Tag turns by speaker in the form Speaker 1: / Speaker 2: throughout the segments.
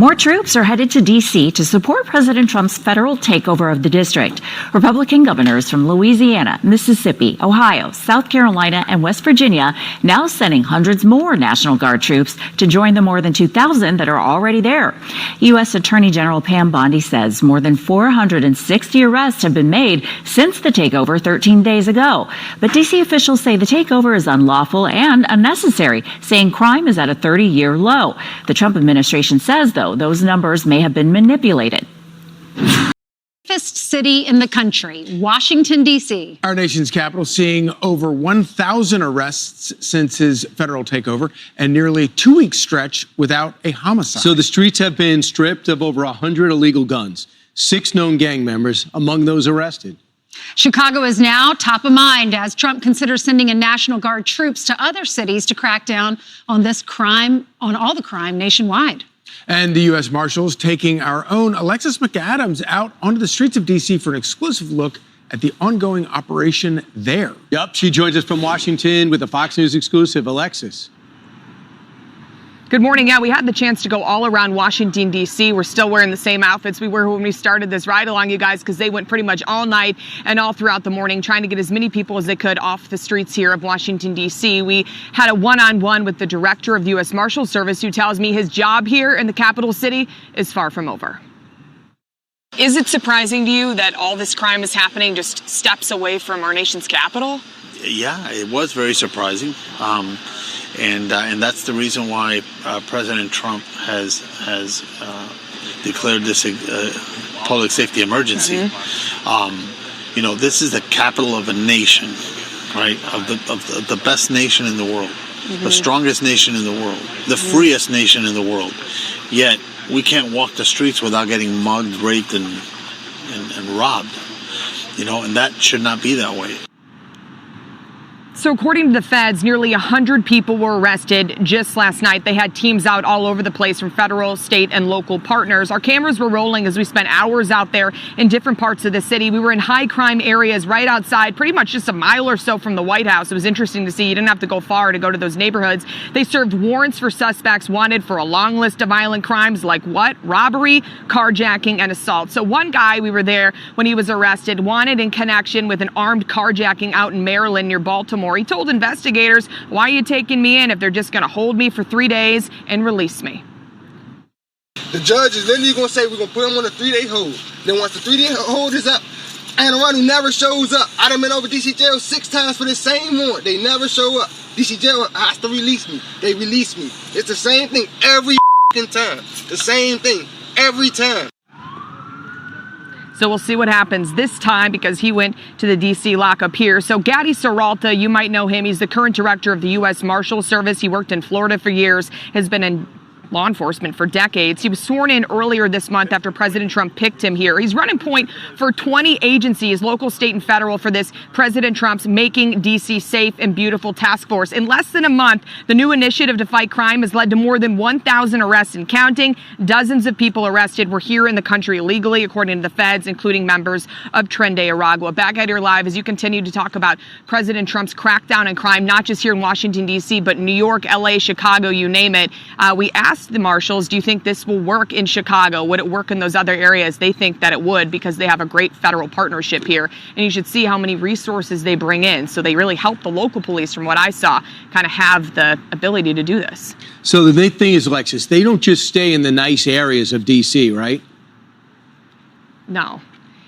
Speaker 1: More troops are headed to D.C. to support President Trump's federal takeover of the district. Republican governors from Louisiana, Mississippi, Ohio, South Carolina, and West Virginia now sending hundreds more National Guard troops to join the more than 2,000 that are already there. U.S. Attorney General Pam Bondi says more than 460 arrests have been made since the takeover 13 days ago. But D.C. officials say the takeover is unlawful and unnecessary, saying crime is at a 30-year low. The Trump administration says, though, those numbers may have been manipulated.
Speaker 2: Safest city in the country, Washington, D.C.
Speaker 3: Our nation's capital seeing over 1,000 arrests since his federal takeover and nearly 2-week stretch without a homicide.
Speaker 4: So the streets have been stripped of over 100 illegal guns, 6 known gang members among those arrested.
Speaker 2: Chicago is now top of mind as Trump considers sending in National Guard troops to other cities to crack down on this crime, on all the crime nationwide.
Speaker 3: And the U.S. Marshals taking our own Alexis McAdams out onto the streets of D.C. for an exclusive look at the ongoing operation there.
Speaker 4: Yep, she joins us from Washington with a Fox News exclusive. Alexis.
Speaker 5: Good morning. Yeah, we had the chance to go all around Washington, D.C. We're still wearing the same outfits we were when we started this ride along, you guys, because they went pretty much all night and all throughout the morning trying to get as many people as they could off the streets here of Washington, D.C. We had a one-on-one with the director of the U.S. Marshals Service who tells me his job here in the capital city is far from over. Is it surprising to you that all this crime is happening just steps away from our nation's capital?
Speaker 6: Yeah, it was very surprising. And that's the reason why President Trump has declared this public safety emergency.
Speaker 5: Mm-hmm.
Speaker 6: You know, this is the capital of a nation, right? Of the best nation in the world,
Speaker 5: Mm-hmm.
Speaker 6: the strongest nation in the world, the freest nation in the world. Yet we can't walk the streets without getting mugged, raped, and robbed. You know, and that should not be that way.
Speaker 5: So according to the feds, nearly 100 people were arrested just last night. They had teams out all over the place from federal, state, and local partners. Our cameras were rolling as we spent hours out there in different parts of the city. We were in high crime areas right outside, pretty much just a mile or so from the White House. It was interesting to see. You didn't have to go far to go to those neighborhoods. They served warrants for suspects wanted for a long list of violent crimes like what? Robbery, carjacking, and assault. So one guy, we were there when he was arrested, wanted in connection with an armed carjacking out in Maryland near Baltimore. He told investigators, why are you taking me in if they're just going to hold me for 3 days and release me?
Speaker 7: The judge is literally going to say we're going to put him on a 3-day hold. Then once the 3-day hold is up, Anne Arundel never shows up. I done been over DC jail 6 times for the same warrant. They never show up. DC jail has to release me. They release me. It's the same thing every time. The same thing every time.
Speaker 5: So we'll see what happens this time because he went to the D.C. lockup here. So Gadi Saralta, you might know him. He's the current director of the U.S. Marshals Service. He worked in Florida for years, has been in law enforcement for decades. He was sworn in earlier this month after President Trump picked him here. He's running point for 20 agencies, local, state, and federal, for this President Trump's Making D.C. Safe and Beautiful task force. In less than a month, the new initiative to fight crime has led to more than 1,000 arrests and counting. Dozens of people arrested were here in the country illegally, according to the feds, including members of Tren de Aragua. Back at your live as you continue to talk about President Trump's crackdown on crime, not just here in Washington, D.C., but New York, L.A., Chicago, you name it. We asked the marshals, do you think this will work in Chicago? Would it work in those other areas? They think that it would because they have a great federal partnership here. And you should see how many resources they bring in. So they really help the local police, from what I saw, kind of have the ability to do this.
Speaker 4: So the big thing is, Alexis, they don't just stay in the nice areas of D.C., right?
Speaker 5: No.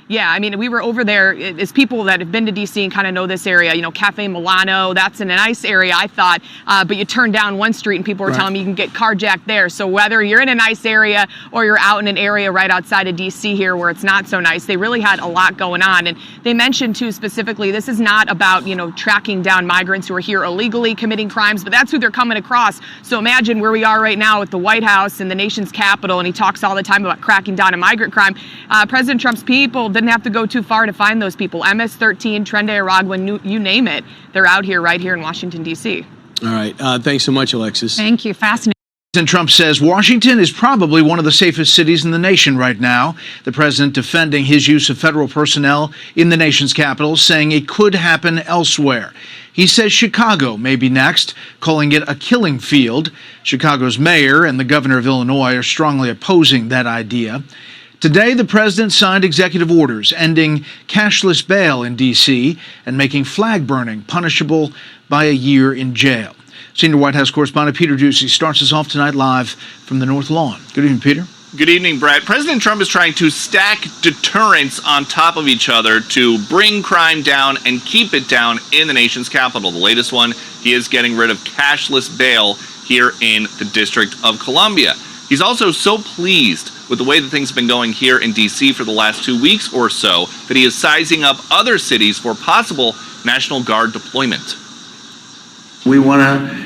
Speaker 5: Yeah, I mean, we were over there as people that have been to D.C. and kind of know this area, you know, Cafe Milano, that's in a nice area, I thought, but you turn down one street and people were telling me you can get carjacked there. So whether you're in a nice area or you're out in an area right outside of D.C. here where it's not so nice, they really had a lot going on. And they mentioned, too, specifically, this is not about, you know, tracking down migrants who are here illegally committing crimes, but that's who they're coming across. So imagine where we are right now at the White House and the nation's capital, and he talks all the time about cracking down on migrant crime. President Trump's people didn't have to go too far to find those people. MS-13, Tren de Aragua, you name it. They're out here, right here in Washington, D.C.
Speaker 4: All right. Thanks so much, Alexis.
Speaker 2: Thank you. Fascinating.
Speaker 8: President Trump says Washington is probably one of the safest cities in the nation right now. The president defending his use of federal personnel in the nation's capital, saying it could happen elsewhere. He says Chicago may be next, calling it a killing field. Chicago's mayor and the governor of Illinois are strongly opposing that idea. Today, the president signed executive orders ending cashless bail in D.C. and making flag burning punishable by a year in jail. Senior White House correspondent Peter Doocy starts us off tonight live from the North Lawn. Good evening, Peter.
Speaker 9: Good evening, Brett. President Trump is trying to stack deterrents on top of each other to bring crime down and keep it down in the nation's capital. The latest one, he is getting rid of cashless bail here in the District of Columbia. He's also so pleased with the way that things have been going here in D.C. for the last 2 weeks or so that he is sizing up other cities for possible National Guard deployment.
Speaker 10: We want to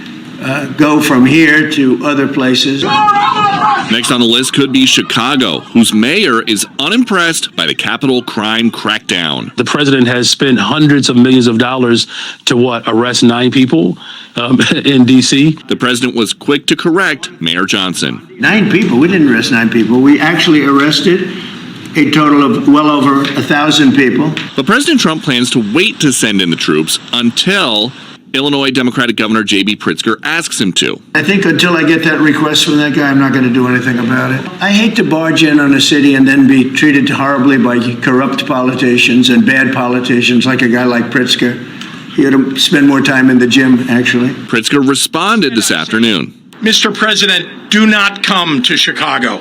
Speaker 10: go from here to other places.
Speaker 9: Next on the list could be Chicago, whose mayor is unimpressed by the Capitol crime crackdown.
Speaker 11: The president has spent hundreds of millions of dollars to arrest 9 people in D.C.
Speaker 9: The president was quick to correct Mayor Johnson.
Speaker 10: 9 people? We didn't arrest 9 people. We actually arrested a total of well over 1,000 people.
Speaker 9: But President Trump plans to wait to send in the troops until Illinois Democratic Governor J.B. Pritzker asks him to.
Speaker 10: I think until I get that request from that guy, I'm not going to do anything about it. I hate to barge in on a city and then be treated horribly by corrupt politicians and bad politicians like a guy like Pritzker. He ought to spend more time in the gym, actually.
Speaker 9: Pritzker responded this afternoon.
Speaker 12: Mr. President, do not come to Chicago.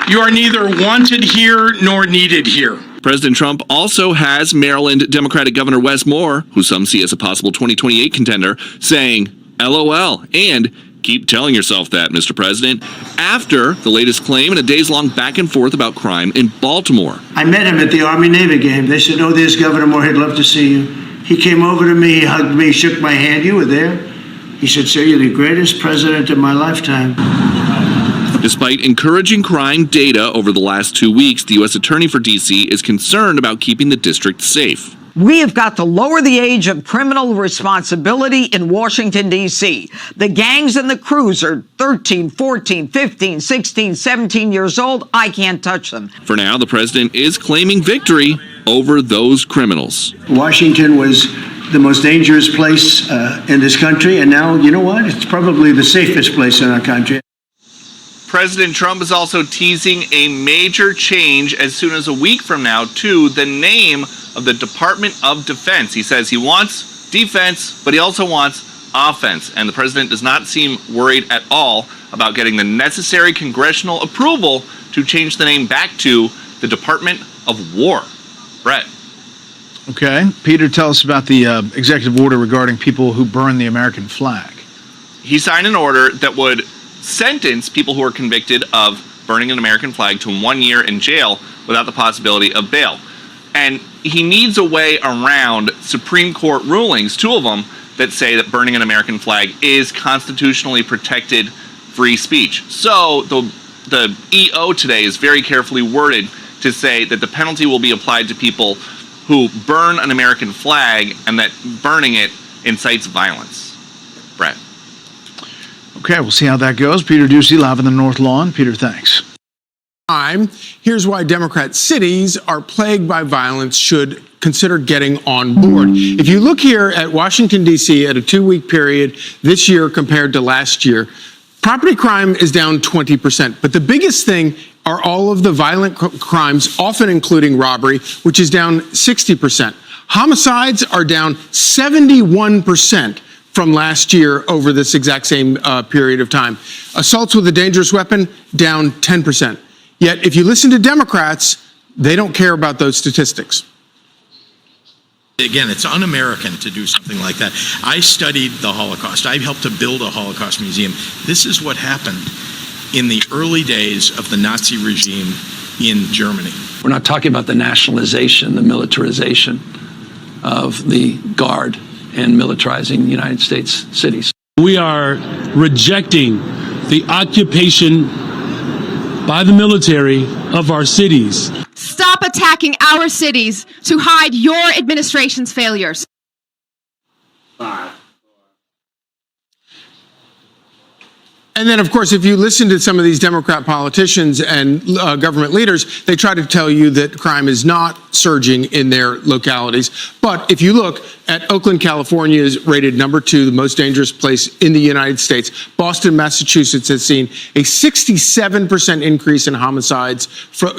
Speaker 12: You are neither wanted here nor needed here.
Speaker 9: President Trump also has Maryland Democratic Governor Wes Moore, who some see as a possible 2028 contender, saying, LOL, and keep telling yourself that, Mr. President, after the latest claim in a days-long back and forth about crime in Baltimore.
Speaker 10: I met him at the Army-Navy game. They said, oh, there's Governor Moore. He'd love to see you. He came over to me, he hugged me, shook my hand. You were there. He said, sir, you're the greatest president of my lifetime.
Speaker 9: Despite encouraging crime data over the last 2 weeks, the U.S. Attorney for D.C. is concerned about keeping the district safe.
Speaker 13: We have got to lower the age of criminal responsibility in Washington, D.C. The gangs and the crews are 13, 14, 15, 16, 17 years old. I can't touch them.
Speaker 9: For now, the president is claiming victory over those criminals.
Speaker 10: Washington was the most dangerous place in this country, and now, you know what? It's probably the safest place in our country.
Speaker 9: President Trump is also teasing a major change as soon as a week from now to the name of the Department of Defense. He says he wants defense, but he also wants offense. And the president does not seem worried at all about getting the necessary congressional approval to change the name back to the Department of War. Brett.
Speaker 8: Okay. Peter, tell us about the executive order regarding people who burn the American flag.
Speaker 9: He signed an order that would sentence people who are convicted of burning an American flag to 1 year in jail without the possibility of bail. And he needs a way around Supreme Court rulings, 2 of them, that say that burning an American flag is constitutionally protected free speech. So the EO today is very carefully worded to say that the penalty will be applied to people who burn an American flag and that burning it incites violence. Brett.
Speaker 8: Okay, we'll see how that goes. Peter Doocy, live in the North Lawn. Peter, thanks.
Speaker 3: Here's why Democrat cities are plagued by violence should consider getting on board. If you look here at Washington, D.C. at a 2-week period this year compared to last year, property crime is down 20%. But the biggest thing are all of the violent crimes, often including robbery, which is down 60%. Homicides are down 71% from last year over this exact same period of time. Assaults with a dangerous weapon, down 10%. Yet, if you listen to Democrats, they don't care about those statistics.
Speaker 14: Again, it's un-American to do something like that. I studied the Holocaust. I helped to build a Holocaust museum. This is what happened in the early days of the Nazi regime in Germany.
Speaker 11: We're not talking about the nationalization, the militarization of the Guard and militarizing United States cities.
Speaker 15: We are rejecting the occupation by the military of our cities.
Speaker 16: Stop attacking our cities to hide your administration's failures.
Speaker 3: And then, of course, if you listen to some of these Democrat politicians and government leaders, they try to tell you that crime is not surging in their localities. But if you look at Oakland, California is rated number 2, the most dangerous place in the United States. Boston, Massachusetts has seen a 67% increase in homicides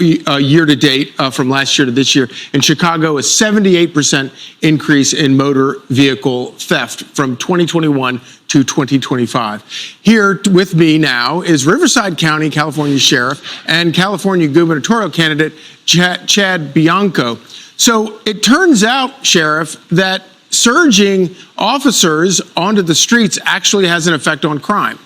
Speaker 3: year to date from last year to this year. In Chicago, a 78% increase in motor vehicle theft from 2021 to 2025. Here with me now is Riverside County, California Sheriff and California gubernatorial candidate Chad Bianco. So it turns out, Sheriff, that surging officers onto the streets actually has an effect on crime.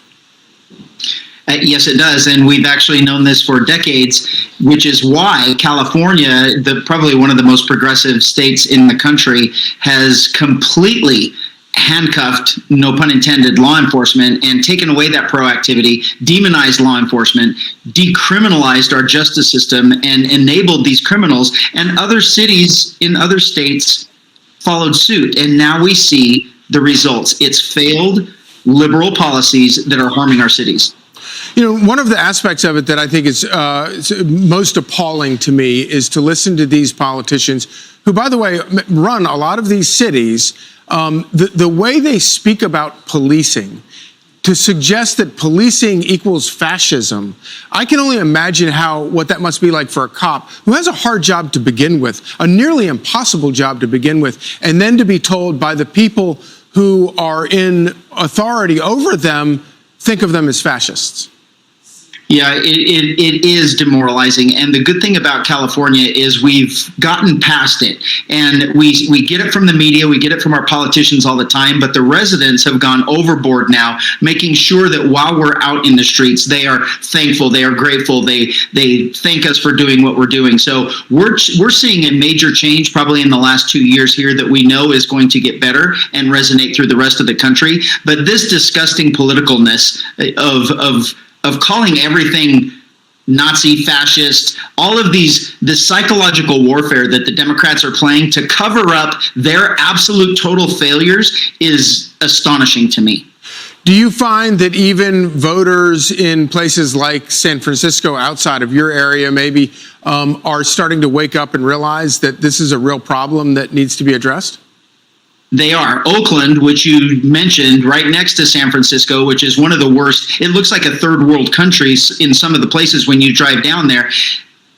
Speaker 17: Yes, it does. And we've actually known this for decades, which is why California, probably one of the most progressive states in the country, has completely handcuffed, no pun intended, law enforcement and taken away that proactivity, demonized law enforcement, decriminalized our justice system, and enabled these criminals. And other cities in other states followed suit. And now we see the results. It's failed liberal policies that are harming our cities.
Speaker 3: You know, one of the aspects of it that I think is most appalling to me is to listen to these politicians who, by the way, run a lot of these cities. The way they speak about policing, to suggest that policing equals fascism, I can only imagine what that must be like for a cop who has a hard job to begin with, a nearly impossible job to begin with, and then to be told by the people who are in authority over them, think of them as fascists.
Speaker 17: Yeah, it is demoralizing. And the good thing about California is we've gotten past it. And we get it from the media, we get it from our politicians all the time, but the residents have gone overboard now, making sure that while we're out in the streets, they are thankful, they are grateful, they thank us for doing what we're doing. So we're seeing a major change probably in the last 2 years here that we know is going to get better and resonate through the rest of the country. But this disgusting politicalness of calling everything Nazi, fascist, all of the psychological warfare that the Democrats are playing to cover up their absolute total failures is astonishing to me.
Speaker 3: Do you find that even voters in places like San Francisco, outside of your area maybe, are starting to wake up and realize that this is a real problem that needs to be addressed?
Speaker 17: They are. Oakland, which you mentioned, right next to San Francisco, which is one of the worst. It looks like a third world country in some of the places when you drive down there.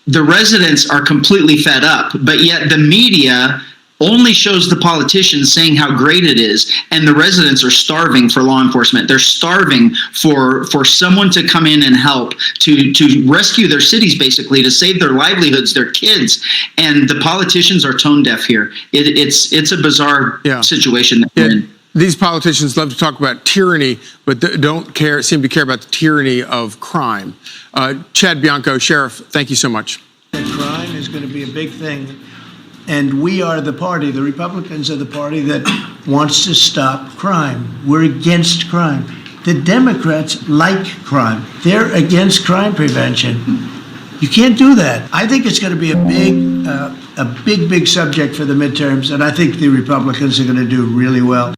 Speaker 17: The residents are completely fed up, but yet the media only shows the politicians saying how great it is, and the residents are starving for law enforcement. They're starving for someone to come in and help to rescue their cities, basically, to save their livelihoods, their kids. And the politicians are tone deaf here. It's a bizarre situation that we're in.
Speaker 3: These politicians love to talk about tyranny, but don't seem to care about the tyranny of crime. Chad Bianco, Sheriff, thank you so much.
Speaker 10: Crime is going to be a big thing. And we are the party, the Republicans are the party that wants to stop crime. We're against crime. The Democrats like crime. They're against crime prevention. You can't do that. I think it's going to be a big subject for the midterms, and I think the Republicans are going to do really well.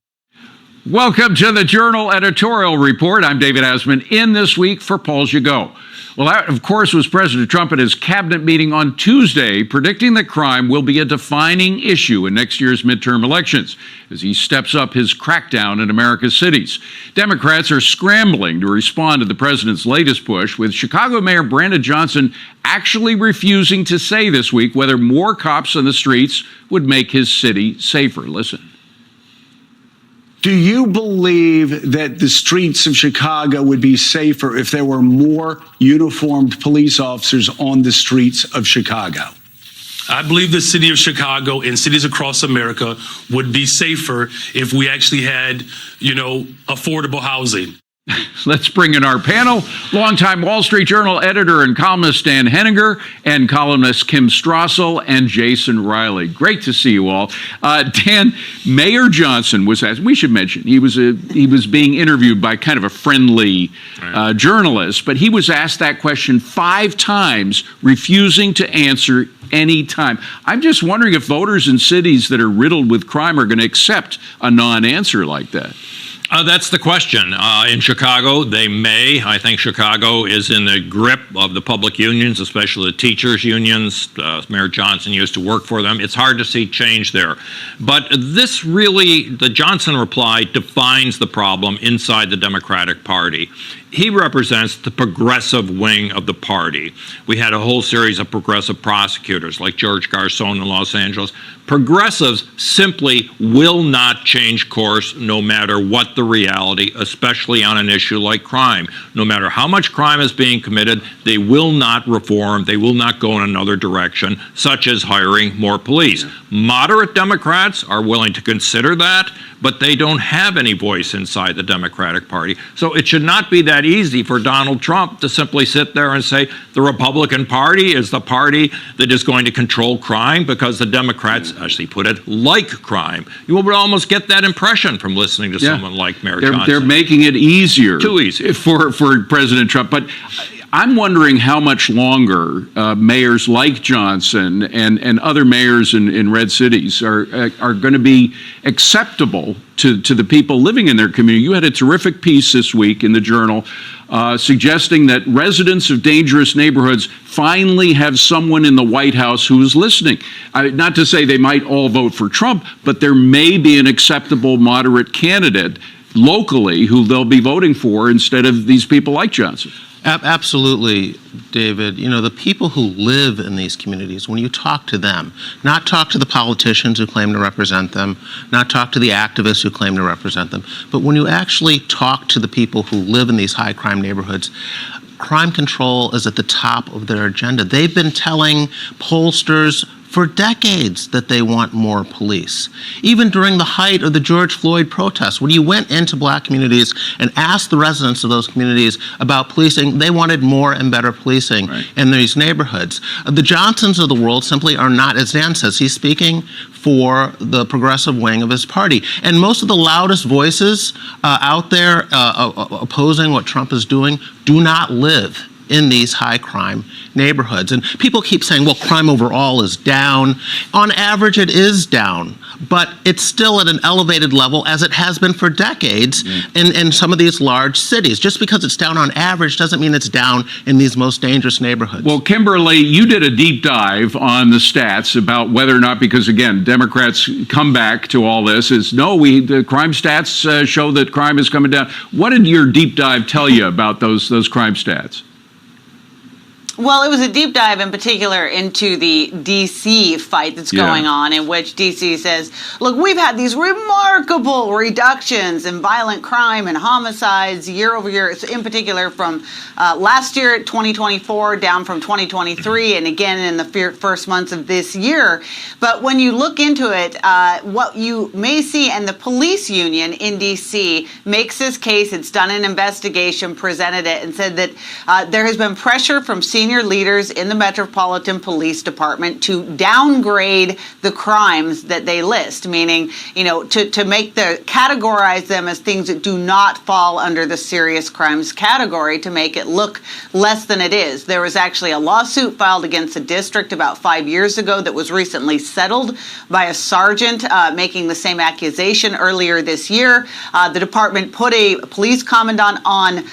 Speaker 18: Welcome to the Journal Editorial Report. I'm David Asman, in this week for Polls You Go. Well, that, of course, was President Trump at his cabinet meeting on Tuesday, predicting that crime will be a defining issue in next year's midterm elections as he steps up his crackdown in America's cities. Democrats are scrambling to respond to the president's latest push, with Chicago Mayor Brandon Johnson actually refusing to say this week whether more cops on the streets would make his city safer. Listen.
Speaker 19: Do you believe that the streets of Chicago would be safer if there were more uniformed police officers on the streets of Chicago?
Speaker 15: I believe the city of Chicago and cities across America would be safer if we actually had, affordable housing.
Speaker 18: Let's bring in our panel. Longtime Wall Street Journal editor and columnist Dan Henninger, and columnist Kim Strassel and Jason Riley. Great to see you all. Dan, Mayor Johnson was asked, we should mention, he was being interviewed by kind of a friendly journalist, but he was asked that question 5 times, refusing to answer any time. I'm just wondering if voters in cities that are riddled with crime are going to accept a non-answer like that.
Speaker 20: That's the question. In Chicago, they may. I think Chicago is in the grip of the public unions, especially the teachers' unions. Mayor Johnson used to work for them. It's hard to see change there. But this really, the Johnson reply defines the problem inside the Democratic Party. He represents the progressive wing of the party. We had a whole series of progressive prosecutors like George Garcon in Los Angeles. Progressives simply will not change course no matter what the reality, especially on an issue like crime. No matter how much crime is being committed, they will not reform. They will not go in another direction, such as hiring more police. Moderate Democrats are willing to consider that, but they don't have any voice inside the Democratic Party. So it should not be that easy for Donald Trump to simply sit there and say the Republican Party is the party that is going to control crime because the Democrats, as he put it, like crime. You would almost get that impression from listening to someone like Mayor Johnson.
Speaker 18: They're making it easier.
Speaker 20: Too easy.
Speaker 18: For President Trump. But I'm wondering how much longer mayors like Johnson and other mayors in red cities are going to be acceptable to the people living in their community. You had a terrific piece this week in the Journal suggesting that residents of dangerous neighborhoods finally have someone in the White House who is listening. Not to say they might all vote for Trump, but there may be an acceptable moderate candidate locally who they'll be voting for instead of these people like Johnson.
Speaker 21: Absolutely, David. You know, the people who live in these communities, when you talk to them, not talk to the politicians who claim to represent them, not talk to the activists who claim to represent them, but when you actually talk to the people who live in these high crime neighborhoods, crime control is at the top of their agenda. They've been telling pollsters for decades that they want more police. Even during the height of the George Floyd protests, when you went into black communities and asked the residents of those communities about policing, they wanted more and better policing in these neighborhoods. The Johnsons of the world simply are not, as Dan says, he's speaking for the progressive wing of his party. And most of the loudest voices out there opposing what Trump is doing do not live in these high crime neighborhoods. And people keep saying, well, crime overall is down. On average, it is down, but it's still at an elevated level as it has been for decades in some of these large cities. Just because it's down on average doesn't mean it's down in these most dangerous neighborhoods.
Speaker 18: Well, Kimberly, you did a deep dive on the stats about whether or not, because again, Democrats come back to all this is, no, the crime stats show that crime is coming down. What did your deep dive tell you about those crime stats?
Speaker 22: Well, it was a deep dive in particular into the D.C. fight that's going on, in which D.C. says, look, we've had these remarkable reductions in violent crime and homicides year over year, in particular from last year at 2024 down from 2023 and again in the first months of this year. But when you look into it, what you may see, and the police union in D.C. makes this case, it's done an investigation, presented it, and said that there has been pressure from senior leaders in the Metropolitan Police Department to downgrade the crimes that they list, meaning, you know, to categorize them as things that do not fall under the serious crimes category to make it look less than it is. There was actually a lawsuit filed against the district about 5 years ago that was recently settled by a sergeant making the same accusation earlier this year. The department put a police commandant on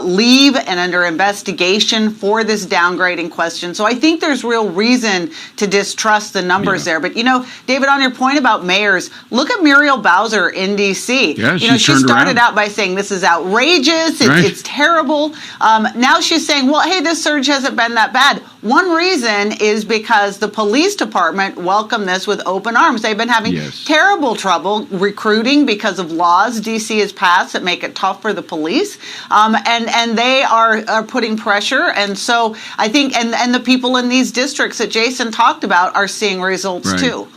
Speaker 22: leave and under investigation for this downgrading question. So I think there's real reason to distrust the numbers there. But, you know, David, on your point about mayors, look at Muriel Bowser in D.C.
Speaker 18: Yeah,
Speaker 22: you know, she started out by saying this is outrageous, it's terrible. Now she's saying, well, hey, this surge hasn't been that bad. One reason is because the police department welcomed this with open arms. They've been having terrible trouble recruiting because of laws D.C. has passed that make it tough for the police. And they are putting pressure. And so I think, and the people in these districts that Jason talked about are seeing results too.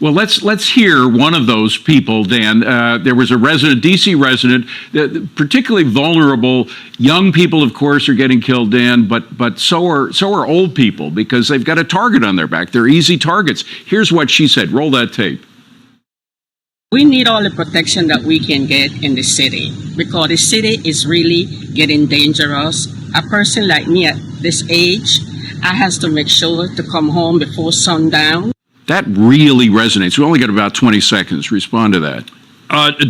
Speaker 18: Well, let's hear one of those people, Dan. There was a D.C. resident, particularly vulnerable. Young people, of course, are getting killed, Dan, but so are old people because they've got a target on their back. They're easy targets. Here's what she said. Roll that tape.
Speaker 23: We need all the protection that we can get in the city because the city is really getting dangerous. A person like me at this age, I have to make sure to come home before sundown.
Speaker 18: That really resonates. We only got about 20 seconds. Respond to that.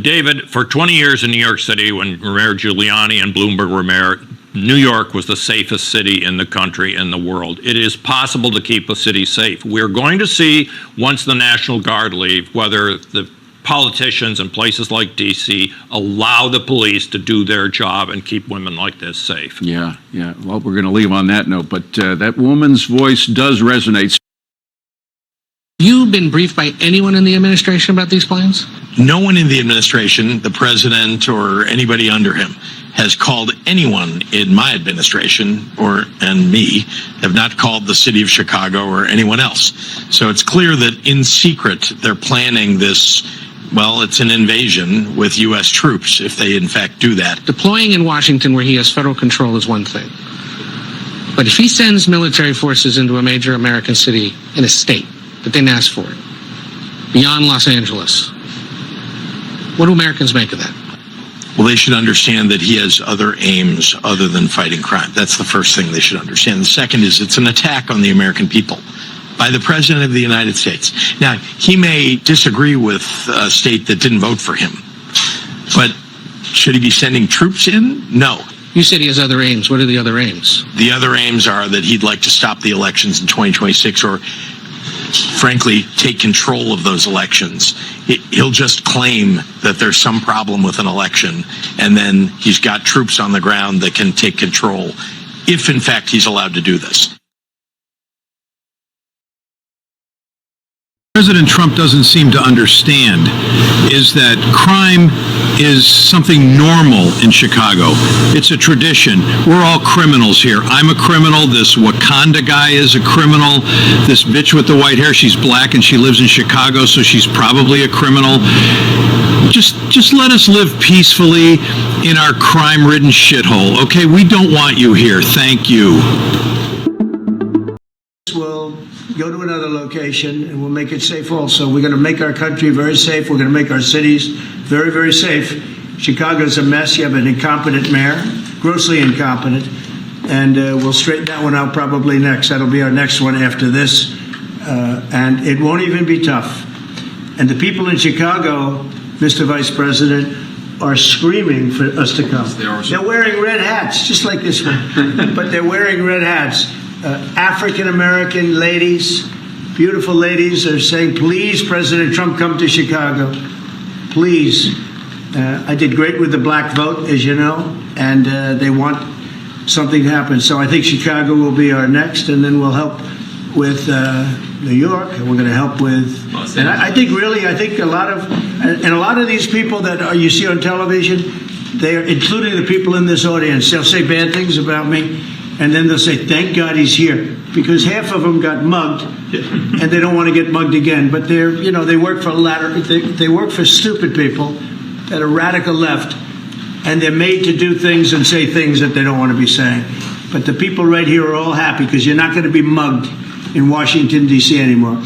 Speaker 20: David, for 20 years in New York City, when Mayor Giuliani and Bloomberg were mayor, New York was the safest city in the country and the world. It is possible to keep a city safe. We're going to see, once the National Guard leave, whether the politicians in places like D.C. allow the police to do their job and keep women like this safe.
Speaker 18: Yeah. Well, we're going to leave on that note, but that woman's voice does resonate.
Speaker 1: You've been briefed by anyone in the administration about these plans?
Speaker 14: No one in the administration, the president or anybody under him, has called anyone in my administration and me have not called the city of Chicago or anyone else. So it's clear that in secret they're planning this. Well, it's an invasion with U.S. troops if they in fact do that.
Speaker 1: Deploying in Washington where he has federal control is one thing. But if he sends military forces into a major American city in a state that didn't ask for it, beyond Los Angeles, what do Americans make of that?
Speaker 14: Well, they should understand that he has other aims other than fighting crime. That's the first thing they should understand. The second is it's an attack on the American people by the President of the United States. Now, he may disagree with a state that didn't vote for him, but should he be sending troops in? No.
Speaker 1: You said he has other aims. What are the other aims?
Speaker 14: The other aims are that he'd like to stop the elections in 2026 or, frankly, take control of those elections. He'll just claim that there's some problem with an election, and then he's got troops on the ground that can take control if, in fact, he's allowed to do this.
Speaker 6: President Trump doesn't seem to understand is that crime is something normal in Chicago. It's a tradition. We're all criminals here. I'm a criminal. This Wakanda guy is a criminal. This bitch with the white hair, she's black and she lives in Chicago, so she's probably a criminal. Just let us live peacefully in our crime-ridden shithole, okay? We don't want you here. Thank you.
Speaker 10: We'll go to another location and we'll make it safe also. We're going to make our country very safe. We're going to make our cities very, very safe. Chicago's a mess. You have an incompetent mayor, grossly incompetent, and we'll straighten that one out probably next. That'll be our next one after this, and it won't even be tough. And the people in Chicago, Mr. Vice President, are screaming for us to come. They're wearing red hats, just like this one, but they're wearing red hats. African-American ladies, beautiful ladies, are saying, please, President Trump, come to Chicago. Please. I did great with the black vote, as you know, and they want something to happen. So I think Chicago will be our next, and then we'll help with New York, and we're going to help with, and I think a lot of these people that you see on television, they are, including the people in this audience, they'll say bad things about me. And then they'll say, thank God he's here. Because half of them got mugged, and they don't want to get mugged again. But they're, they work for they work for stupid people that are radical left, and they're made to do things and say things that they don't want to be saying. But the people right here are all happy because you're not going to be mugged in Washington, D.C. anymore.